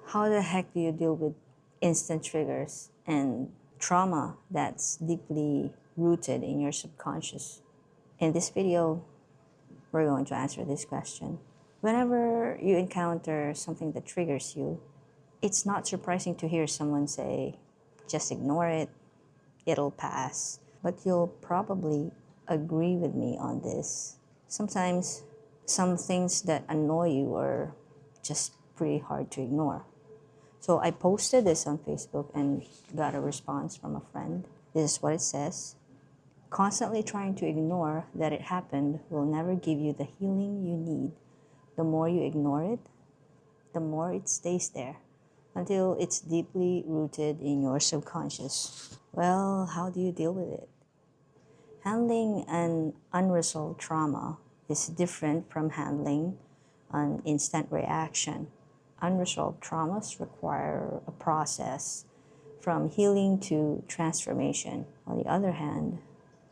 How the heck do you deal with instant triggers and trauma that's deeply rooted in your subconscious? In this video, we're going to answer this question. Whenever you encounter something that triggers you, it's not surprising to hear someone say, just ignore it, it'll pass. But you'll probably agree with me on this. Sometimes some things that annoy you are just pretty hard to ignore. So I posted this on Facebook and got a response from a friend. This is what it says. Constantly trying to ignore that it happened will never give you the healing you need. The more you ignore it, the more it stays there until it's deeply rooted in your subconscious. Well, how do you deal with it? Handling an unresolved trauma is different from handling an instant reaction. Unresolved traumas require a process from healing to transformation. On the other hand,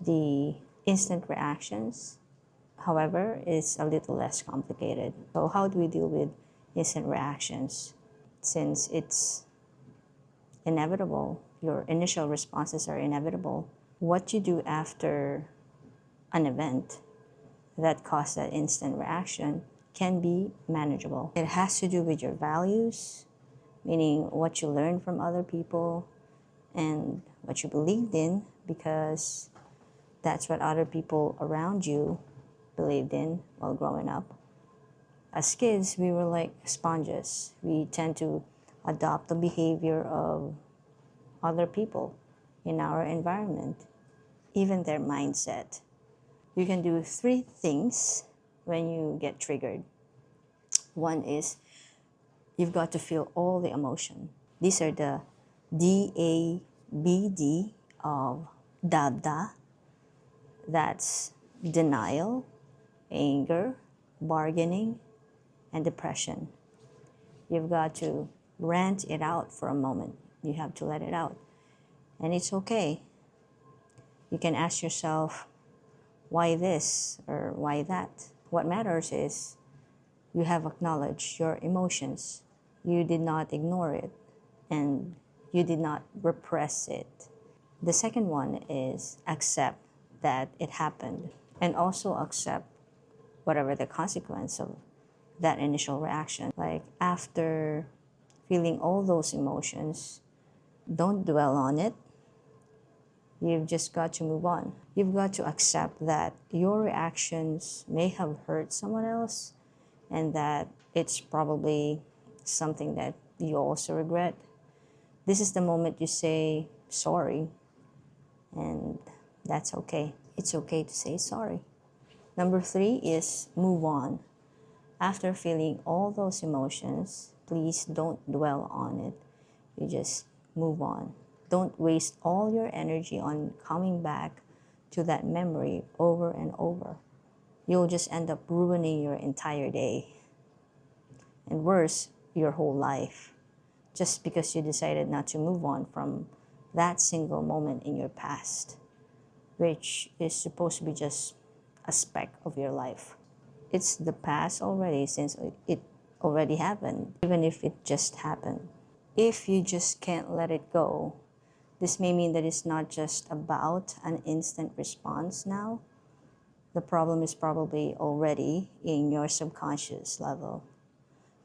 the instant reactions, however, is a little less complicated. So how do we deal with instant reactions? Since it's inevitable, your initial responses are inevitable, what you do after an event that caused that instant reaction can be manageable. It has to do with your values, meaning what you learned from other people and what you believed in, because that's what other people around you believed in while growing up. As kids, we were like sponges. We tend to adopt the behavior of other people in our environment, even their mindset. You can do 3 things when you get triggered. One is you've got to feel all the emotion. These are the DABD of Dada. That's denial, anger, bargaining, and depression. You've got to rant it out for a moment. You have to let it out. And it's okay. You can ask yourself, why this or why that? What matters is you have acknowledged your emotions. You did not ignore it and you did not repress it. The second one is accept that it happened and also accept whatever the consequence of that initial reaction. Like after feeling all those emotions, don't dwell on it. You've just got to move on. You've got to accept that your reactions may have hurt someone else and that it's probably something that you also regret. This is the moment you say sorry, and that's okay. It's okay to say sorry. Number 3 is move on. After feeling all those emotions, please don't dwell on it. You just move on. Don't waste all your energy on coming back to that memory over and over. You'll just end up ruining your entire day. And worse, your whole life. Just because you decided not to move on from that single moment in your past, which is supposed to be just a speck of your life. It's the past already since it already happened, even if it just happened. If you just can't let it go, this may mean that it's not just about an instant response now. The problem is probably already in your subconscious level.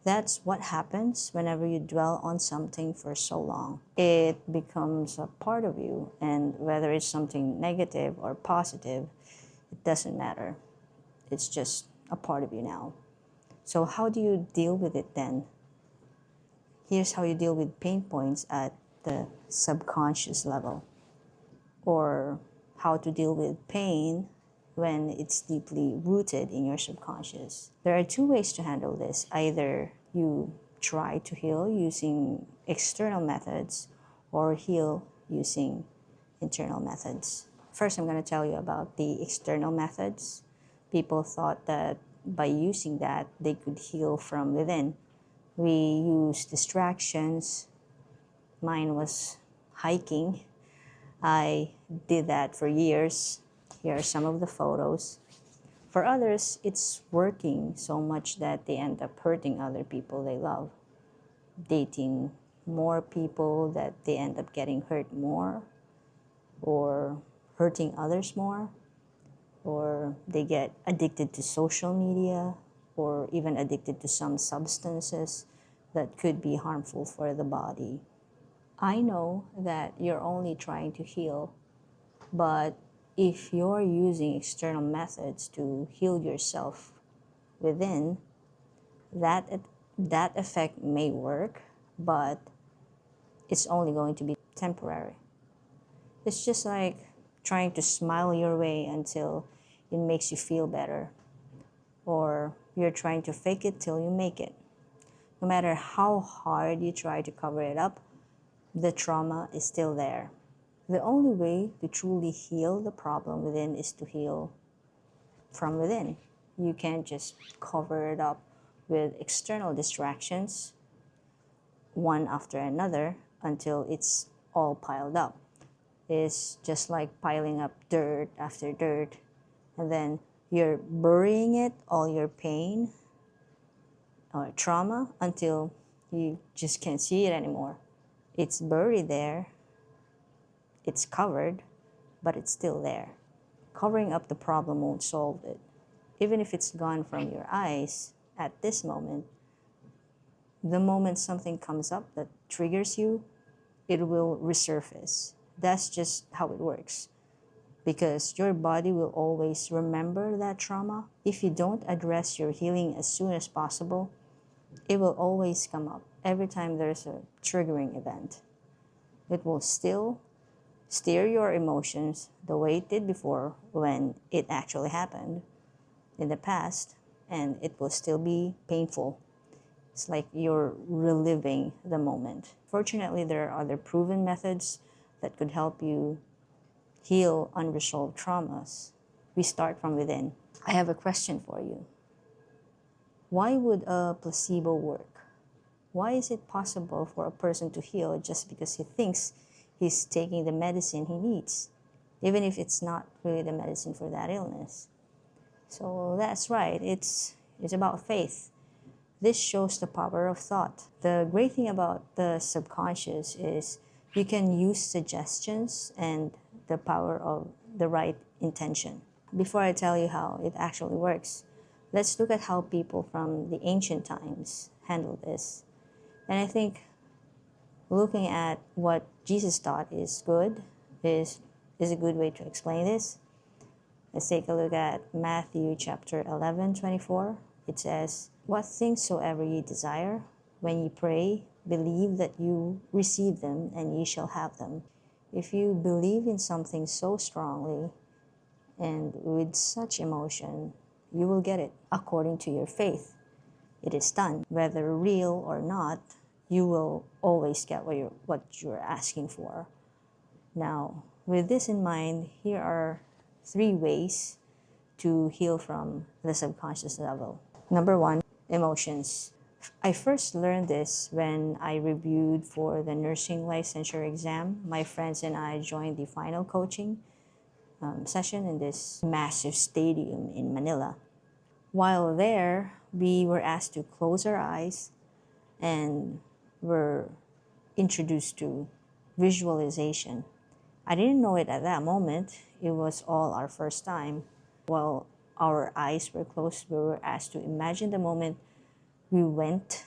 That's what happens whenever you dwell on something for so long. It becomes a part of you, and whether it's something negative or positive, it doesn't matter. It's just a part of you now. So how do you deal with it then? Here's how you deal with pain points at the subconscious level, or how to deal with pain when it's deeply rooted in your subconscious. There are 2 ways to handle this. Either you try to heal using external methods or heal using internal methods. First, I'm going to tell you about the external methods. People thought that by using that, they could heal from within. We use distractions. Mine was hiking. I did that for years. Here are some of the photos. For others, it's working so much that they end up hurting other people they love. dating more people that they end up getting hurt more, or hurting others more, or they get addicted to social media, or even addicted to some substances that could be harmful for the body. I know that you're only trying to heal, but if you're using external methods to heal yourself within, that effect may work, but it's only going to be temporary. It's just like trying to smile your way until it makes you feel better, or you're trying to fake it till you make it. No matter how hard you try to cover it up, the trauma is still there. The only way to truly heal the problem within is to heal from within. You can't just cover it up with external distractions, one after another, until it's all piled up. It's just like piling up dirt after dirt, and then you're burying it, all your pain or trauma, until you just can't see it anymore. It's buried there, it's covered, but it's still there. Covering up the problem won't solve it. Even if it's gone from your eyes at this moment, the moment something comes up that triggers you, it will resurface. That's just how it works. Because your body will always remember that trauma. If you don't address your healing as soon as possible, it will always come up every time there's a triggering event. It will still steer your emotions the way it did before when it actually happened in the past, and it will still be painful. It's like you're reliving the moment. Fortunately, there are other proven methods that could help you heal unresolved traumas. We start from within. I have a question for you. Why would a placebo work? Why is it possible for a person to heal just because he thinks he's taking the medicine he needs, even if it's not really the medicine for that illness? So that's right, it's about faith. This shows the power of thought. The great thing about the subconscious is you can use suggestions and the power of the right intention. Before I tell you how it actually works, let's look at how people from the ancient times handled this. And I think looking at what Jesus taught is a good way to explain this. Let's take a look at Matthew chapter 11:24. It says, "What things soever ye desire, when ye pray, believe that you receive them, and ye shall have them." If you believe in something so strongly and with such emotion, you will get it according to your faith. It is done. Whether real or not, you will always get what you're asking for. Now, with this in mind, here are 3 ways to heal from the subconscious level. Number 1, emotions. I first learned this when I reviewed for the nursing licensure exam. My friends and I joined the final coaching session in this massive stadium in Manila. While there, we were asked to close our eyes and were introduced to visualization. I didn't know it at that moment. It was all our first time. While our eyes were closed, we were asked to imagine the moment we went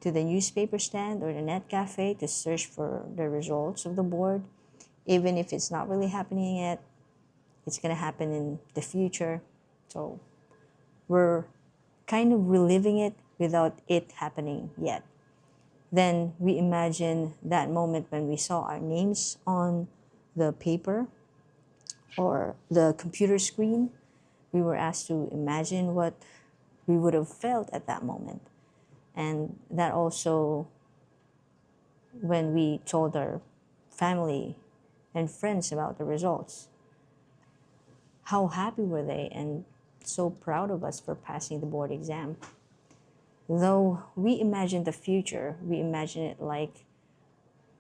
to the newspaper stand or the net cafe to search for the results of the board. Even if it's not really happening yet, it's going to happen in the future. So we're kind of reliving it without it happening yet. Then we imagine that moment when we saw our names on the paper or the computer screen. We were asked to imagine what we would have felt at that moment. And that also, when we told our family and friends about the results, how happy were they and so proud of us for passing the board exam. Though we imagine the future, we imagine it like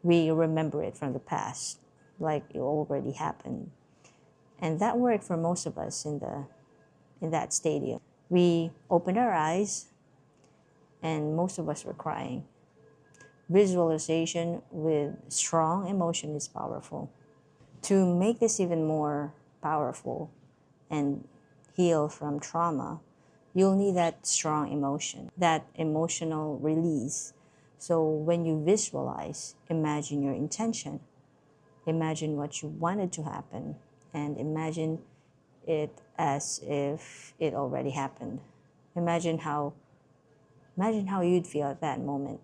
we remember it from the past, like it already happened. And that worked for most of us in that stadium. We opened our eyes and most of us were crying. Visualization with strong emotion is powerful. To make this even more powerful and heal from trauma, you'll need that strong emotion, that emotional release. So when you visualize, imagine your intention, imagine what you wanted to happen, and imagine it as if it already happened. Imagine how you'd feel at that moment.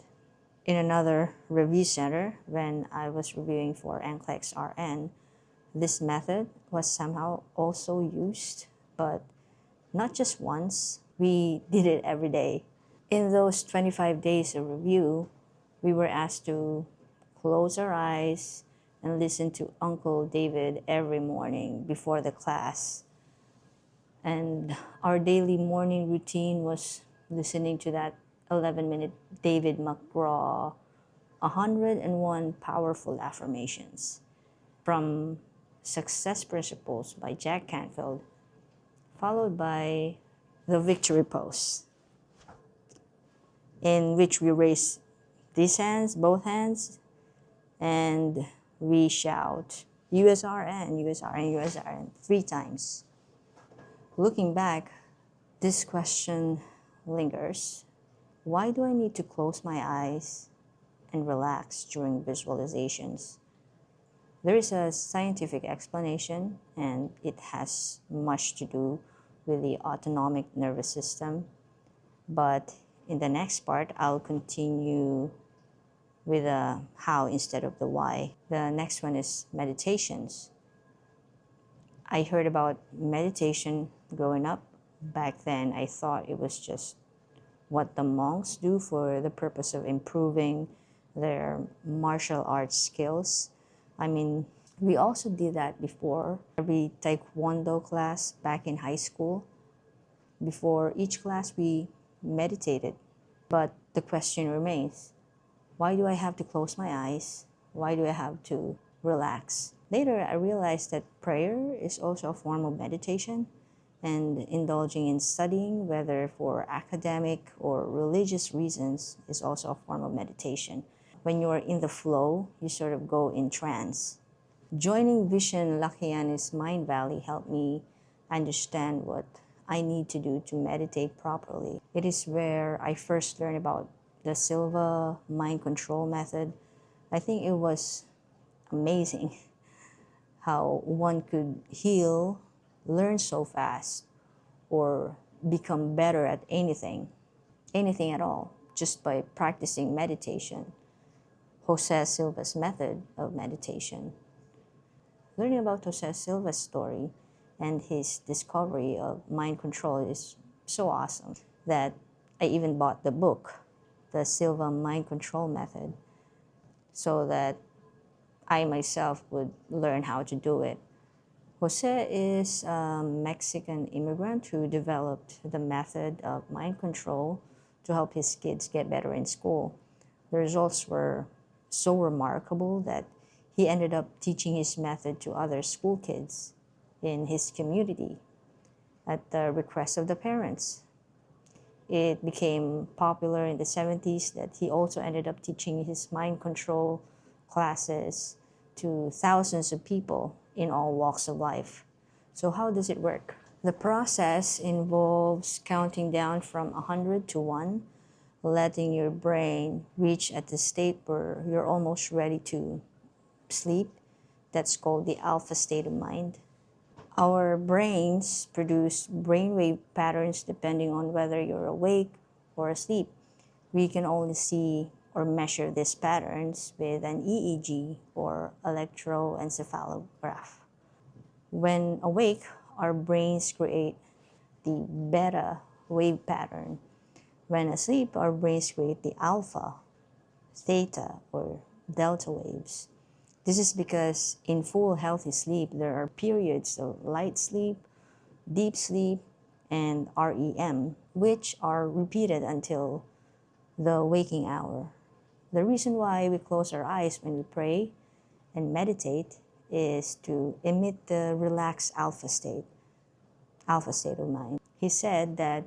In another review center, when I was reviewing for NCLEX RN, this method was somehow also used, but not just once. We did it every day. In those 25 days of review, we were asked to close our eyes and listen to Uncle David every morning before the class. And our daily morning routine was listening to that 11-minute David McGraw 101 powerful affirmations from Success Principles by Jack Canfield, followed by the victory pose, in which we raise these hands, both hands, and we shout USRN, USRN, USRN 3 times. Looking back, this question lingers. Why do I need to close my eyes and relax during visualizations? There is a scientific explanation, and it has much to do with the autonomic nervous system. But in the next part, I'll continue with the how instead of the why. The next one is meditations. I heard about meditation growing up. Back then, I thought it was just what the monks do for the purpose of improving their martial arts skills. I mean, we also did that before. Every taekwondo class back in high school, before each class we meditated. But the question remains, why do I have to close my eyes? Why do I have to relax? Later, I realized that prayer is also a form of meditation, and indulging in studying, whether for academic or religious reasons, is also a form of meditation. When you're in the flow, you sort of go in trance. Joining Vishen Lakhiani's Mind Valley helped me understand what I need to do to meditate properly. It is where I first learned about the Silva mind control method. I think it was amazing how one could heal, learn so fast, or become better at anything at all, just by practicing meditation. Jose Silva's method of meditation. Learning about Jose Silva's story and his discovery of mind control is so awesome that I even bought the book, The Silva Mind Control Method, so that I myself would learn how to do it. Jose is a Mexican immigrant who developed the method of mind control to help his kids get better in school. The results were so remarkable that he ended up teaching his method to other school kids in his community at the request of the parents. It became popular in the 70s that he also ended up teaching his mind control classes to thousands of people in all walks of life. So how does it work? The process involves counting down from 100 to 1, letting your brain reach at the state where you're almost ready to sleep. That's called the alpha state of mind. Our brains produce brainwave patterns depending on whether you're awake or asleep. We can only see or measure these patterns with an EEG or electroencephalograph. When awake, our brains create the beta wave pattern. When asleep, our brains create the alpha, theta, or delta waves. This is because in full healthy sleep, there are periods of light sleep, deep sleep, and REM, which are repeated until the waking hour. The reason why we close our eyes when we pray and meditate is to emit the relaxed alpha state of mind. He said that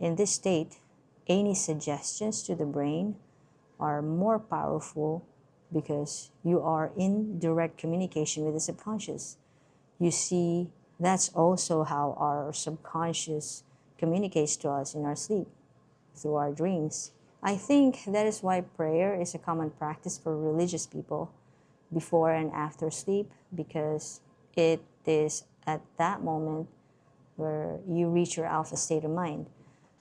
in this state, any suggestions to the brain are more powerful because you are in direct communication with the subconscious. You see, that's also how our subconscious communicates to us in our sleep, through our dreams. I think that is why prayer is a common practice for religious people before and after sleep, because it is at that moment where you reach your alpha state of mind.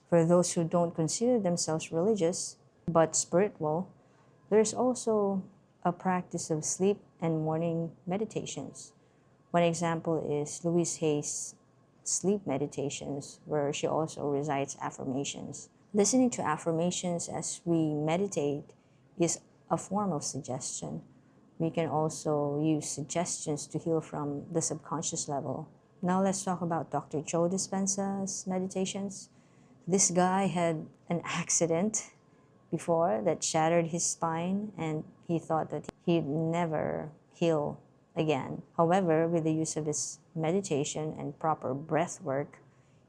For those who don't consider themselves religious but spiritual, there's also a practice of sleep and morning meditations. One example is Louise Hay's sleep meditations, where she also recites affirmations. Listening to affirmations as we meditate is a form of suggestion. We can also use suggestions to heal from the subconscious level. Now let's talk about Dr. Joe Dispenza's meditations. This guy had an accident before that shattered his spine, and he thought that he'd never heal again. However, with the use of his meditation and proper breath work,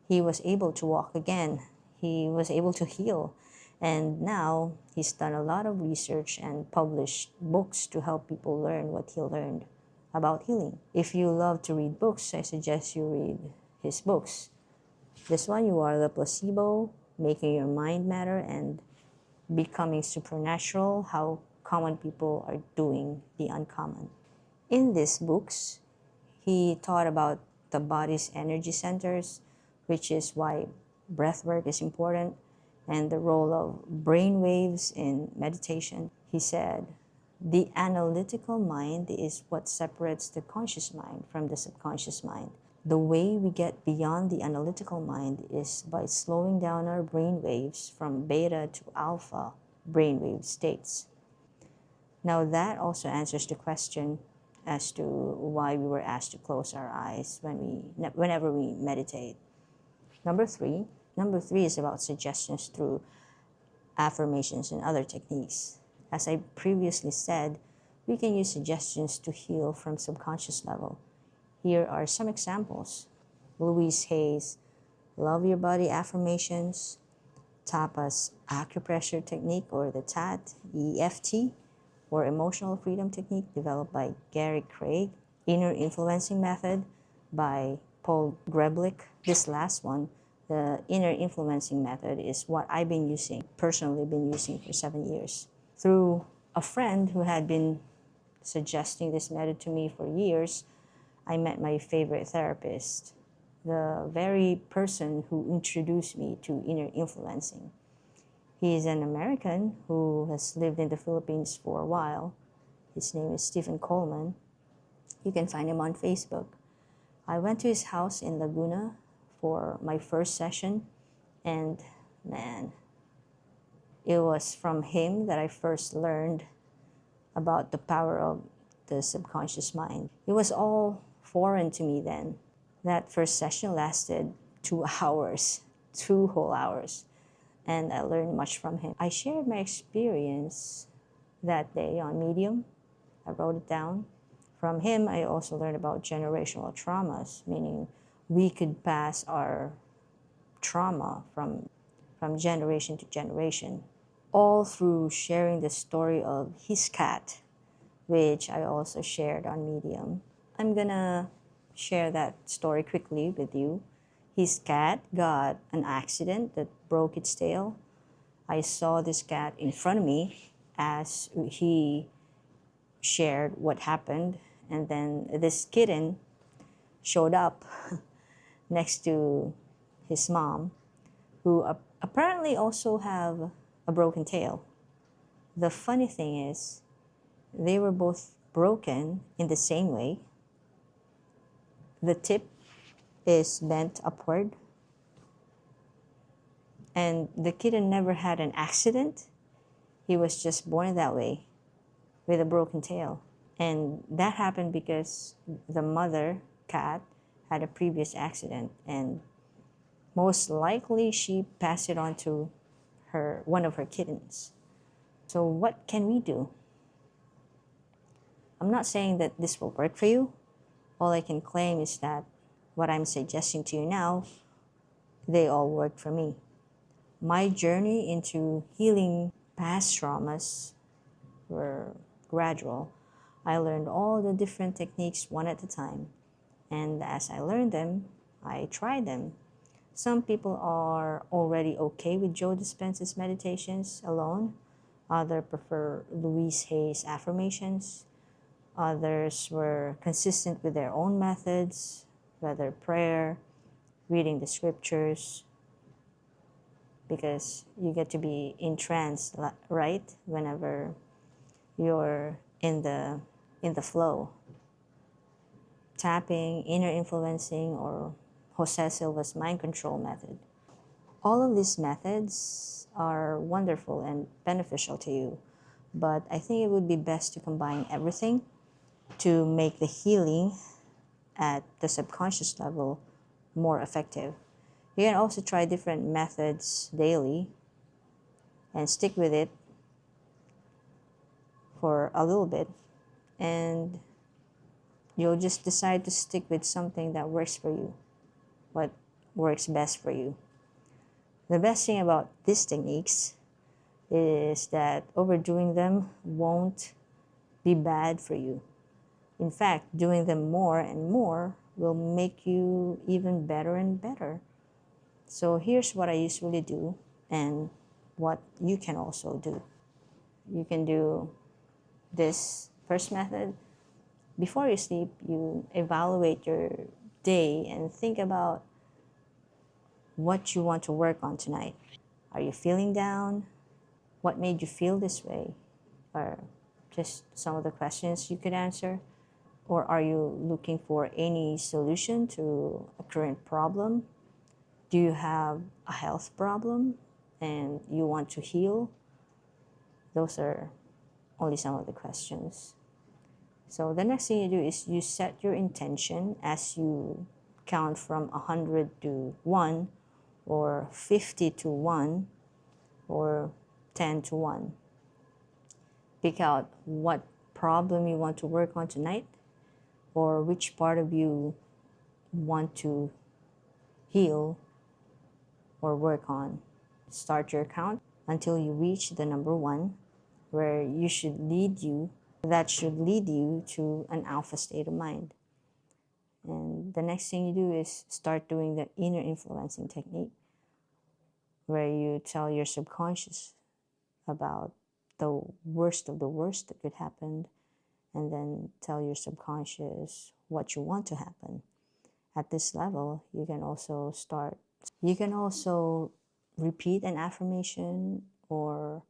he was able to walk again. He was able to heal. And now he's done a lot of research and published books to help people learn what he learned about healing. If you love to read books, I suggest you read his books. This one, You Are the Placebo, Making Your Mind Matter, and Becoming Supernatural, How Common People Are Doing the Uncommon. In these books, he taught about the body's energy centers, which is why breath work is important, and the role of brainwaves in meditation. He said, the analytical mind is what separates the conscious mind from the subconscious mind. The way we get beyond the analytical mind is by slowing down our brain waves from beta to alpha brainwave states. Now that also answers the question as to why we were asked to close our eyes whenever we meditate. Number three is about suggestions through affirmations and other techniques. As I previously said, we can use suggestions to heal from subconscious level. Here are some examples. Louise Hay's Love Your Body affirmations, Tapa's acupressure technique, or the TAT, EFT, or emotional freedom technique developed by Gary Craig, inner influencing method by Paul Greblick. This last one, the inner influencing method, is what I've been personally been using for 7 years. Through a friend who had been suggesting this method to me for years, I met my favorite therapist, the very person who introduced me to inner influencing. He is an American who has lived in the Philippines for a while. His name is Stephen Coleman. You can find him on Facebook. I went to his house in Laguna for my first session, and man, it was from him that I first learned about the power of the subconscious mind. It was all foreign to me then. That first session lasted 2 hours, 2 whole hours, and I learned much from him. I shared my experience that day on Medium. I wrote it down. From him, I also learned about generational traumas, meaning we could pass our trauma from generation to generation, all through sharing the story of his cat, which I also shared on Medium. I'm gonna share that story quickly with you. His cat got an accident that broke its tail. I saw this cat in front of me as he shared what happened, and then this kitten showed up next to his mom, who apparently also have a broken tail. The funny thing is, they were both broken in the same way. The tip is bent upward, and the kitten never had an accident. He was just born that way, with a broken tail. And that happened because the mother cat had a previous accident, and most likely she passed it on to one of her kittens. So what can we do? I'm not saying that this will work for you. All I can claim is that what I'm suggesting to you now, they all worked for me. My journey into healing past traumas were gradual. I learned all the different techniques one at a time. And as I learned them, I tried them. Some people are already okay with Joe Dispenza's meditations alone. Others prefer Louise Hay's affirmations. Others were consistent with their own methods, whether prayer, reading the scriptures, because you get to be in trance, right? Whenever you're in the flow. Tapping, inner influencing, or Jose Silva's mind control method. All of these methods are wonderful and beneficial to you, but I think it would be best to combine everything to make the healing at the subconscious level more effective. You can also try different methods daily and stick with it for a little bit, and you'll just decide to stick with something that works for you, what works best for you. The best thing about these techniques is that overdoing them won't be bad for you. In fact, doing them more and more will make you even better and better. So here's what I usually do and what you can also do. You can do this first method. Before you sleep, you evaluate your day and think about what you want to work on tonight. Are you feeling down? What made you feel this way? Or just some of the questions you could answer. Or are you looking for any solution to a current problem? Do you have a health problem and you want to heal? Those are only some of the questions. So the next thing you do is you set your intention as you count from 100 to 1, or 50 to 1, or 10 to 1. Pick out what problem you want to work on tonight, or which part of you want to heal or work on. Start your count until you reach the number 1, where that should lead you to an alpha state of mind. And the next thing you do is start doing the inner influencing technique, where you tell your subconscious about the worst of the worst that could happen, and then tell your subconscious what you want to happen. At this level, you can also repeat an affirmation or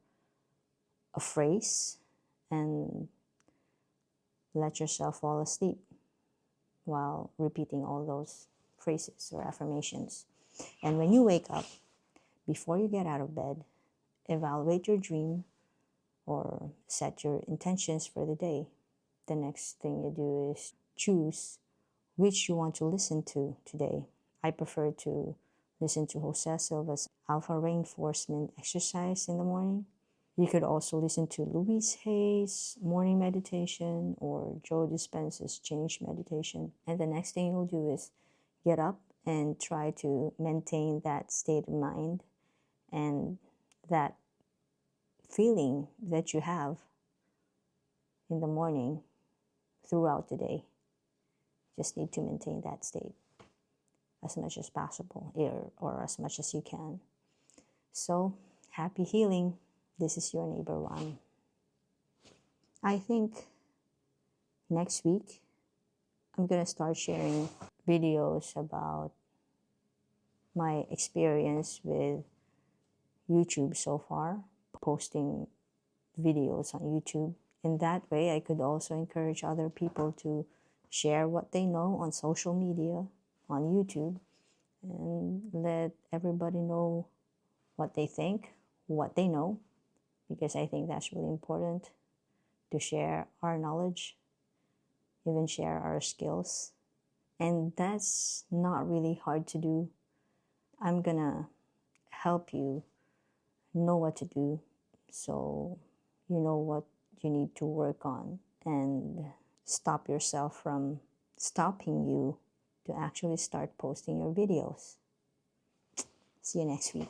a phrase and let yourself fall asleep while repeating all those phrases or affirmations. And when you wake up, before you get out of bed, evaluate your dream or set your intentions for the day. The next thing you do is choose which you want to listen to today. I prefer to listen to Jose Silva's Alpha Reinforcement exercise in the morning. You could also listen to Louise Hay's morning meditation or Joe Dispenza's change meditation. And the next thing you'll do is get up and try to maintain that state of mind and that feeling that you have in the morning throughout the day. Just need to maintain that state as much as possible, or as much as you can. So, happy healing. This is your neighbor Ron. I think next week I'm gonna start sharing videos about my experience with YouTube so far, posting videos on YouTube. In that way, I could also encourage other people to share what they know on social media, on YouTube, and let everybody know what they think, what they know, because I think that's really important to share our knowledge, even share our skills. And that's not really hard to do. I'm gonna help you know what to do so you know what you need to work on and stop yourself from stopping you to actually start posting your videos. See you next week.